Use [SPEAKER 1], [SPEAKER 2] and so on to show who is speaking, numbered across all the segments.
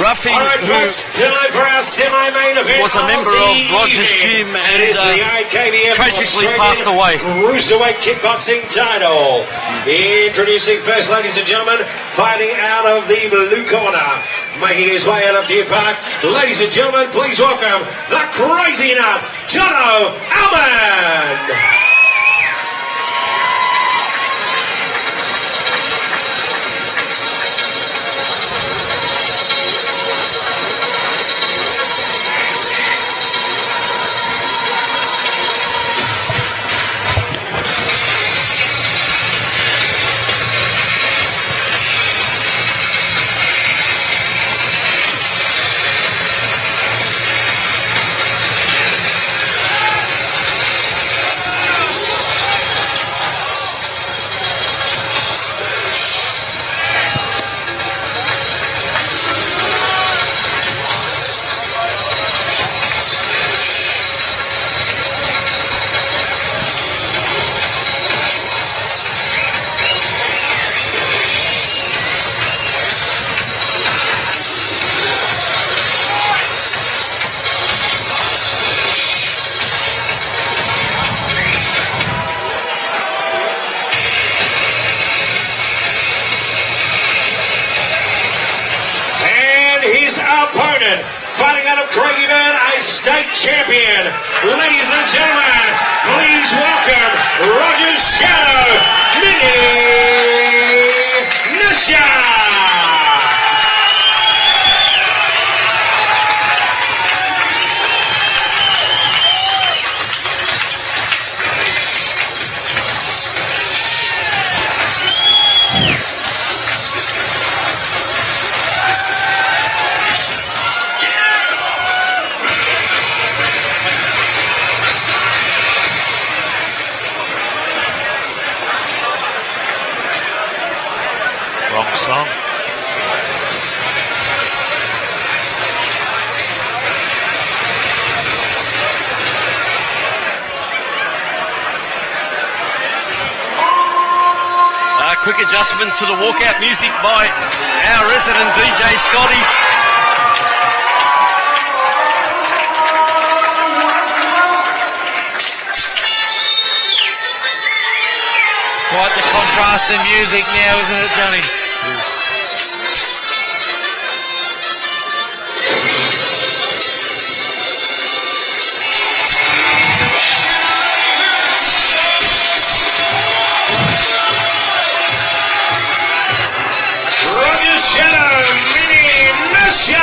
[SPEAKER 1] Ruffy, who was a member of Roger's Gym and tragically passed away.
[SPEAKER 2] Cruiserweight kickboxing title. Introducing first, ladies and gentlemen, fighting out of the blue corner, making his way out of Deer Park. Ladies and gentlemen, please welcome the Crazy Nut, Jono Almond. Opponent, fighting out of Craigieburn, a state champion. Ladies and gentlemen, please welcome Roger's Shadow, Nachar.
[SPEAKER 3] Wrong song.
[SPEAKER 1] Quick adjustment to the walkout music by our resident DJ Scotty. Quite the contrast in music now, isn't it, Johnny?
[SPEAKER 2] Roger's Shadow, Nachar.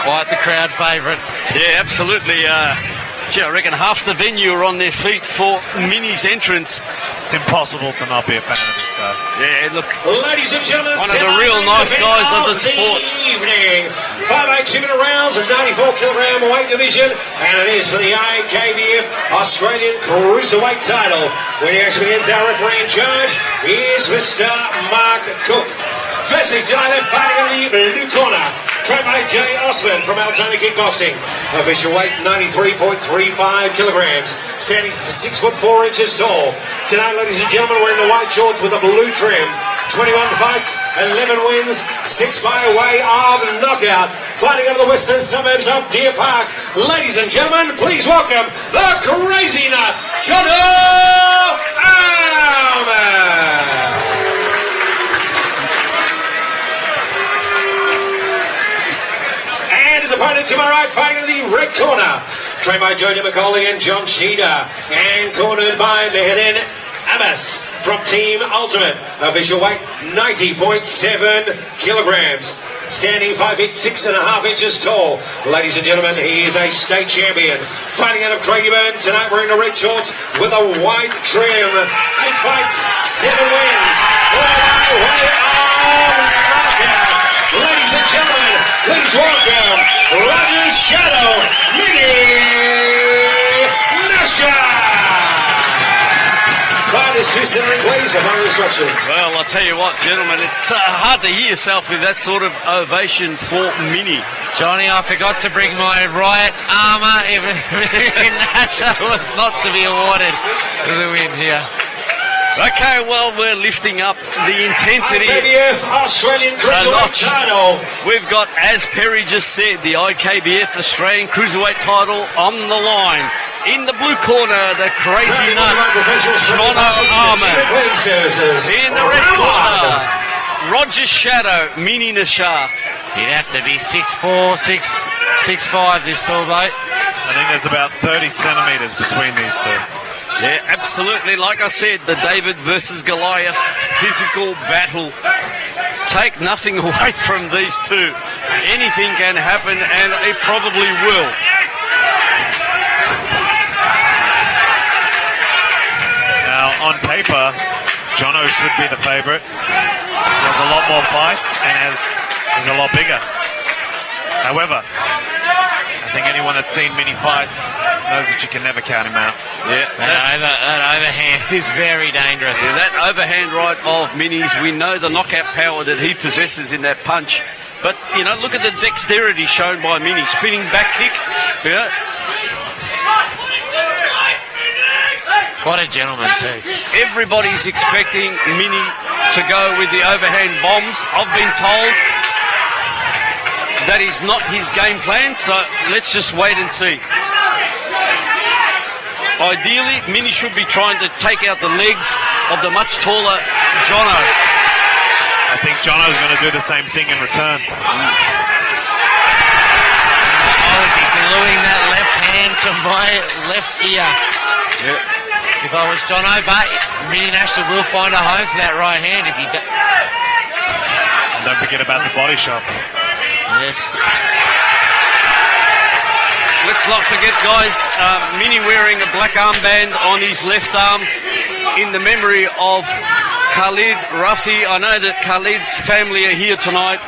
[SPEAKER 1] Quite the crowd favourite. Yeah, absolutely. Gee, I reckon half the venue are on their feet for Minnie's entrance.
[SPEAKER 3] It's impossible to not be a fan of this guy.
[SPEAKER 1] Yeah, look.
[SPEAKER 2] Ladies and gentlemen,
[SPEAKER 1] one of the real nice guys of the sport.
[SPEAKER 2] Evening. 5'8" 2-minute rounds, a 94-kilogram weight division, and it is for the IKBF Australian Cruiserweight title. When he actually ends, our referee in charge is Mr. Mark Cook. Firstly, tonight they're fighting in the blue corner, trained by Jay Osman from Altona Kickboxing. Official weight 93.35 kilograms, standing for 6'4" tall. Tonight, ladies and gentlemen, wearing the white shorts with a blue trim. 21 fights, 11 wins, 6 by way of knockout. Fighting out of the western suburbs of Deer Park. Ladies and gentlemen, please welcome the Crazy Nut, Jono Almond. And his opponent to my right, fighting in the red corner, trained by Jody McCauley and John Sheeder, and cornered by Mehedin Abbas. from Team Ultimate. Official weight 90.7 kilograms. Standing 5 feet 6.5 inches tall. Ladies and gentlemen, he is a state champion. Fighting out of Craigieburn tonight, wearing the red shorts with a white trim. 8 fights, 7 wins. All by way of knockout. Ladies and gentlemen, please welcome Roger's Shadow, Nachar. Fighters to centering, please, for final instructions.
[SPEAKER 1] Well, I'll tell you what, gentlemen, it's hard to hear yourself with that sort of ovation for Mini.
[SPEAKER 4] Johnny, I forgot to bring my riot armour. Nachar was not to be awarded for the win here.
[SPEAKER 1] Okay, well, we're lifting up the intensity.
[SPEAKER 2] IKBF Australian Cruiserweight title.
[SPEAKER 1] We've got, as Perry just said, the IKBF Australian Cruiserweight title on the line. In the blue corner, the crazy nut, Jono Almond. In the red corner, Roger's Shadow, Mini Nachar.
[SPEAKER 4] He'd have to be 6'4", 6'5", this tall bloke.
[SPEAKER 3] I think there's about 30 centimetres between these two.
[SPEAKER 1] Yeah, absolutely. Like I said, the David versus Goliath physical battle. Take nothing away from these two. Anything can happen, and it probably will.
[SPEAKER 3] Now, on paper, Jono should be the favourite. He has a lot more fights and is a lot bigger. However, I think anyone that's seen Mini fight knows that you can never count him out.
[SPEAKER 1] Yeah,
[SPEAKER 4] That overhand is very dangerous.
[SPEAKER 1] Yeah, that overhand right of Mini's, we know the knockout power that he possesses in that punch. But, you know, look at the dexterity shown by Mini. Spinning back kick. Yeah.
[SPEAKER 4] What a gentleman, too.
[SPEAKER 1] Everybody's expecting Mini to go with the overhand bombs. I've been told that is not his game plan, so let's just wait and see. Ideally, Mini should be trying to take out the legs of the much taller Jono.
[SPEAKER 3] I think Jono's going to do the same thing in return.
[SPEAKER 4] I would be gluing that left hand to my left ear.
[SPEAKER 1] Yeah.
[SPEAKER 4] If I was Jono, but Mini Nachar will find a home for that right hand if he does.
[SPEAKER 3] And don't forget about the body shots.
[SPEAKER 4] Yes.
[SPEAKER 1] Let's not forget, guys, Mini wearing a black armband on his left arm in the memory of Khalid Rafi. I know that Khalid's family are here tonight,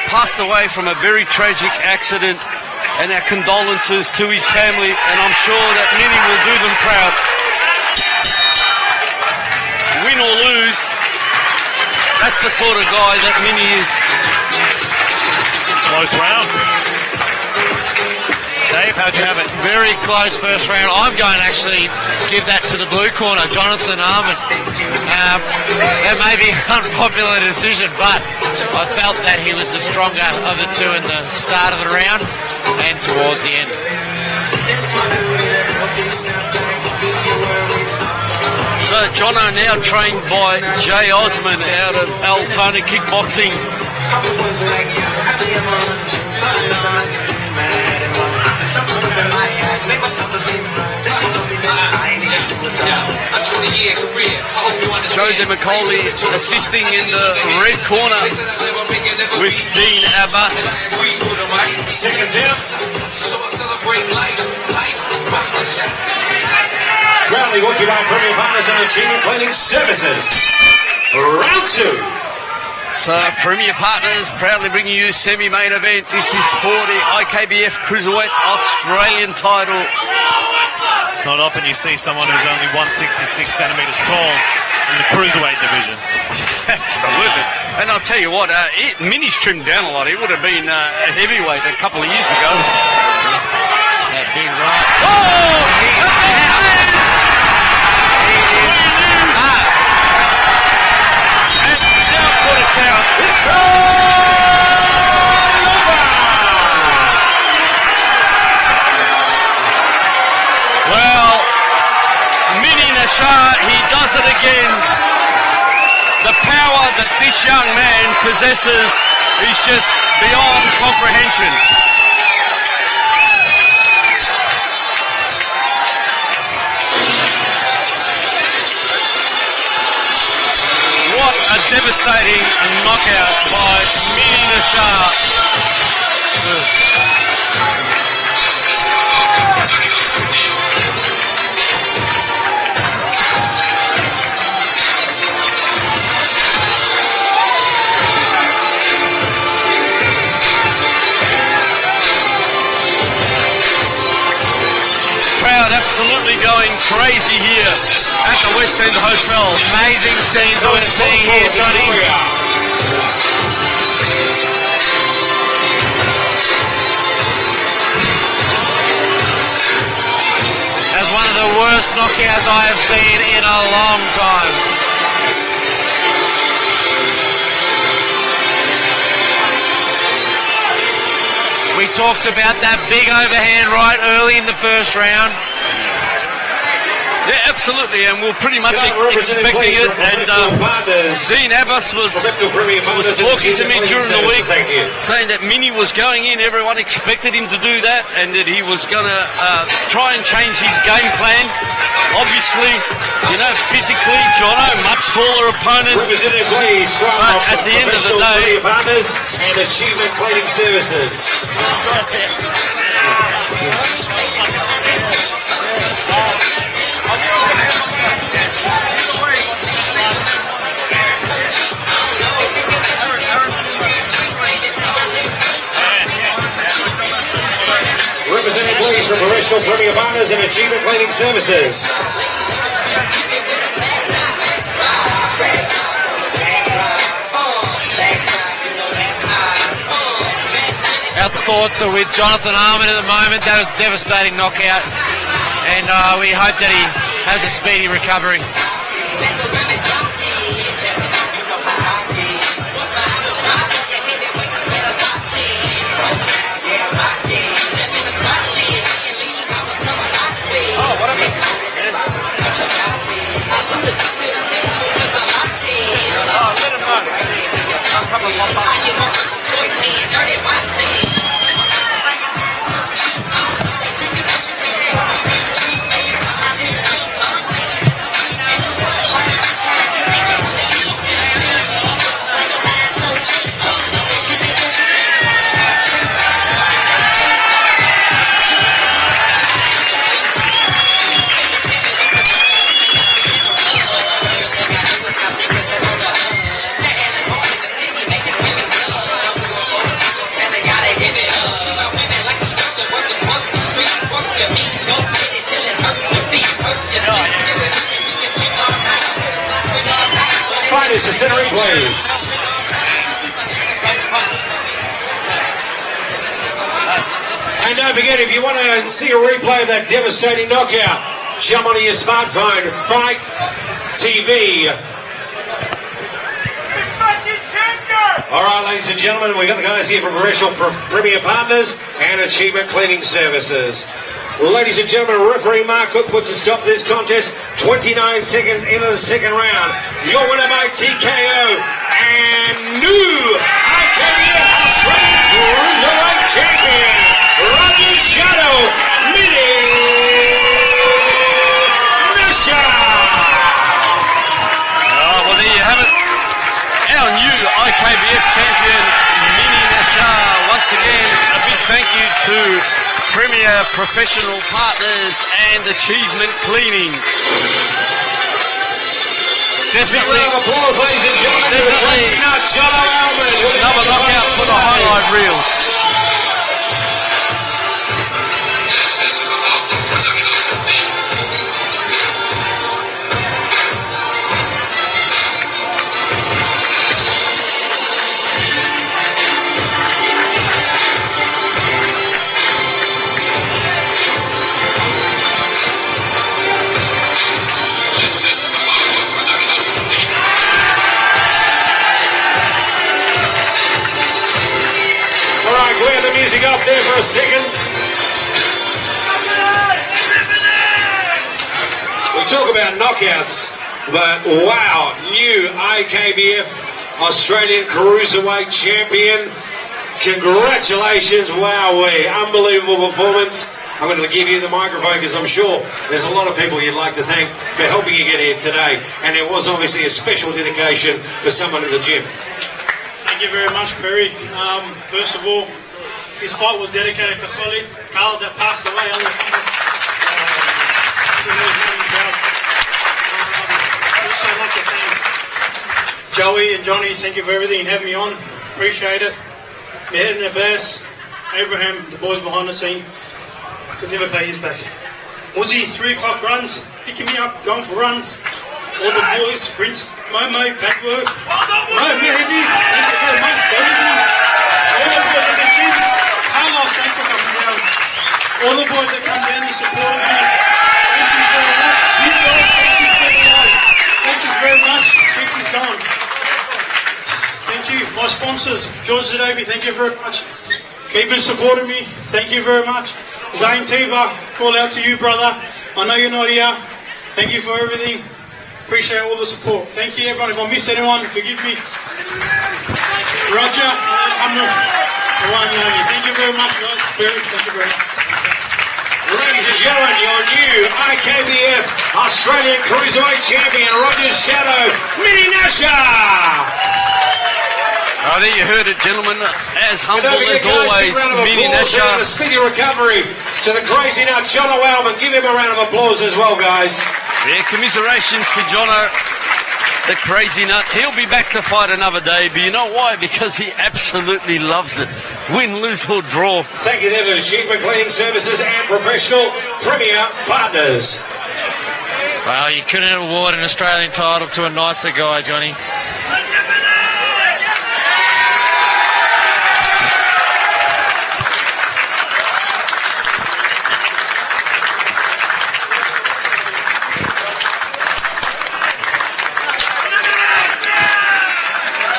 [SPEAKER 1] passed away from a very tragic accident, and our condolences to his family, and I'm sure that Mini will do them proud. Win or lose, that's the sort of guy that Mini is.
[SPEAKER 3] Close round. Dave, how'd you have it?
[SPEAKER 4] Very close first round. I'm going to actually give that to the blue corner, Jonathan Almond. That may be an unpopular decision, but I felt that he was the stronger of the two in the start of the round and towards the end.
[SPEAKER 1] So Jono now trained by Jay Osman out of Altona Kickboxing. Joe DeMacaulay assisting in the red corner with Dean Abbas.
[SPEAKER 2] Seconds out. Proudly brought to you by Premier Partners and Achievement Cleaning Services. Round 2.
[SPEAKER 1] So Premier Partners proudly bringing you semi-main event. This is for the IKBF Cruiserweight Australian title.
[SPEAKER 3] It's not often you see someone who's only 166 centimetres tall in the Cruiserweight division.
[SPEAKER 1] Absolutely. And I'll tell you what, Mini's trimmed down a lot. He would have been a heavyweight a couple of years ago.
[SPEAKER 4] That big right.
[SPEAKER 1] Oh! It's all over! Well, Mini Nachar, he does it again. The power that this young man possesses is just beyond comprehension. What a devastating knockout by Mini Nachar. Crowd absolutely going crazy here at the West End Hotel.
[SPEAKER 4] Amazing scenes that we're seeing here, Johnny. That's one of the worst knockouts I have seen in a long time. We talked about that big overhand right early in the first round.
[SPEAKER 1] Yeah, absolutely, and we're pretty much expecting it. And Dean Abbas was talking to me during the week, saying that Mini was going in. Everyone expected him to do that, and that he was going to try and change his game plan. Obviously, you know, physically, Jono, much taller opponent.
[SPEAKER 2] Representative, please, from
[SPEAKER 1] but at the end of the day,
[SPEAKER 2] partners and Achievement Cleaning Services. Representing please from Professional Premier Partners and Achievement Cleaning Services.
[SPEAKER 4] Our thoughts are with Jonathan Almond at the moment. That was a devastating knockout, and we hope that he has a speedy recovery.
[SPEAKER 2] Finest to center in, please. And don't forget, if you want to see a replay of that devastating knockout, jump onto your smartphone, Fight TV. All right, ladies and gentlemen, we've got the guys here from Professional Premier Partners and Achievement Cleaning Services. Ladies and gentlemen, referee Mark Cook puts a stop to this contest. 29 seconds into the second round. Your winner by TKO and new IKBF Australian Cruiserweight Champion, Jono Mini Nachar.
[SPEAKER 1] Oh, well, there you have it. Our new IKBF champion, Mini Nachar. Once again, a big thank you to Premier Professional Partners and Achievement Cleaning. Definitely,
[SPEAKER 2] applause, ladies and gentlemen.
[SPEAKER 1] Definitely
[SPEAKER 2] Jono Almond.
[SPEAKER 1] Another knockout for the highlight reel.
[SPEAKER 2] Clear the music up there for a second. We talk about knockouts, but wow, new IKBF Australian Cruiserweight Champion. Congratulations, wowee, unbelievable performance. I'm going to give you the microphone because I'm sure there's a lot of people you'd like to thank for helping you get here today. And there was obviously a special dedication for someone in the gym.
[SPEAKER 5] Thank you very much, Perry. First of all, this fight was dedicated to Khalid, that passed away. Also like to thank Joey and Johnny. Thank you for everything and having me on. Appreciate it. Mehed and Abbas, Abraham, the boys behind the scene. Could never pay his back. Uzi, 3 o'clock runs, picking me up, going for runs. All the boys, Prince, Momo, Backwork. No, Mehdi, thank you very much. All the boys at the gym. Carlos, thank you for coming down. All the boys that come down and support me. Thank you very much. You guys, thank you for the life. Thank you very much. Keep this going. Thank you. My sponsors, George Zadobi, thank you very much. Keeping supporting me. Thank you very much. Zane Tiba, call out to you, brother. I know you're not here. Thank you for everything. Appreciate all the support. Thank you, everyone. If I missed anyone, forgive me. Roger, Amru, thank you very much, guys. Thank you very much.
[SPEAKER 2] Ladies and gentlemen, your new IKBF Australian Cruiserweight Champion, Roger's Shadow, Mini Nachar.
[SPEAKER 1] I think you heard it, gentlemen. As humble as always, Mini Nachar.
[SPEAKER 2] A speedy recovery to the crazy nut, Jono Almond. Give him a round of applause as well, guys.
[SPEAKER 1] Yeah, commiserations to Jono, the crazy nut. He'll be back to fight another day, but you know why? Because he absolutely loves it. Win, lose or draw.
[SPEAKER 2] Thank you then to Achievement Cleaning Services and Professional Premier Partners.
[SPEAKER 4] Well, you couldn't award an Australian title to a nicer guy, Johnny.